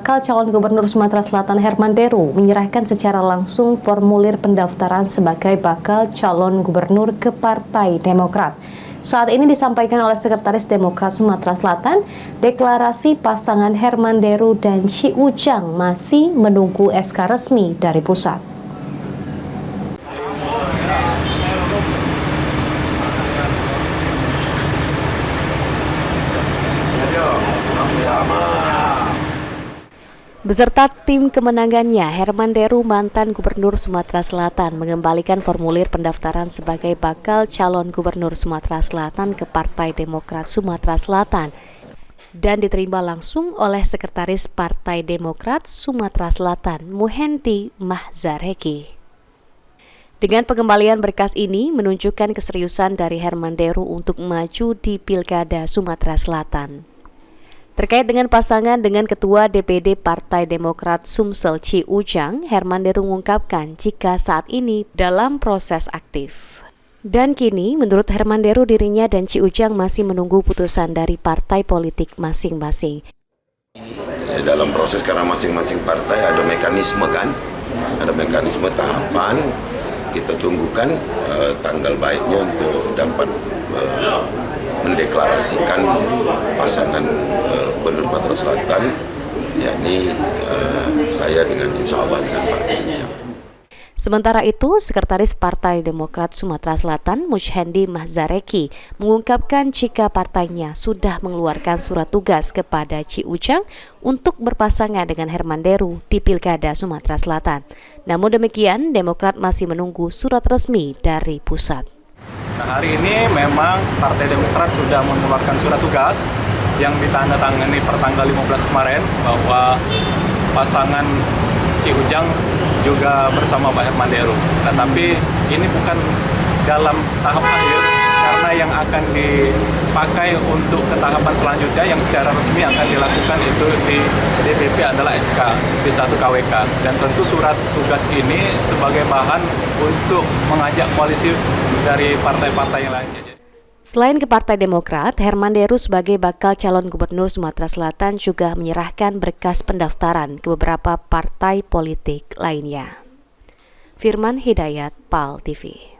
bakal calon gubernur Sumatera Selatan Herman Deru menyerahkan secara langsung formulir pendaftaran sebagai bakal calon gubernur ke Partai Demokrat. Saat ini disampaikan oleh Sekretaris Demokrat Sumatera Selatan, deklarasi pasangan Herman Deru dan Ci Ujang masih menunggu SK resmi dari pusat. Beserta tim kemenangannya, Herman Deru, mantan Gubernur Sumatera Selatan, mengembalikan formulir pendaftaran sebagai bakal calon Gubernur Sumatera Selatan ke Partai Demokrat Sumatera Selatan dan diterima langsung oleh Sekretaris Partai Demokrat Sumatera Selatan, Muhendi Mahzareki. Dengan pengembalian berkas ini menunjukkan keseriusan dari Herman Deru untuk maju di Pilkada Sumatera Selatan. Terkait dengan pasangan dengan Ketua DPD Partai Demokrat Sumsel Ci Ujang, Herman Deru mengungkapkan jika saat ini dalam proses aktif. Dan kini menurut Herman Deru dirinya dan Ci Ujang masih menunggu putusan dari partai politik masing-masing. Dalam proses karena masing-masing partai ada mekanisme kan, ada mekanisme tahapan, kita tunggukan tanggal baiknya untuk dapat mendeklarasikan pasangan Gubernur Sumatera Selatan, yakni saya dengan insya Allah dengan Pak Ujang. Sementara itu, Sekretaris Partai Demokrat Sumatera Selatan, Muhendi Mahzareki, mengungkapkan jika partainya sudah mengeluarkan surat tugas kepada Ci Ujang untuk berpasangan dengan Herman Deru di Pilkada Sumatera Selatan. Namun demikian, Demokrat masih menunggu surat resmi dari pusat. Nah, hari ini memang Partai Demokrat sudah mengeluarkan surat tugas yang ditandatangani per tanggal 15 kemarin bahwa pasangan Ci Ujang juga bersama Pak Herman Deru. Tetapi ini bukan dalam tahap akhir karena yang akan dipakai untuk ke tahapan selanjutnya yang secara resmi akan dilakukan itu di DPP adalah SK P1 KWK. Dan tentu surat tugas ini sebagai bahan untuk mengajak koalisi dari partai-partai yang lainnya. Selain ke Partai Demokrat, Herman Deru sebagai bakal calon Gubernur Sumatera Selatan juga menyerahkan berkas pendaftaran ke beberapa partai politik lainnya. Firman Hidayat, PAL TV.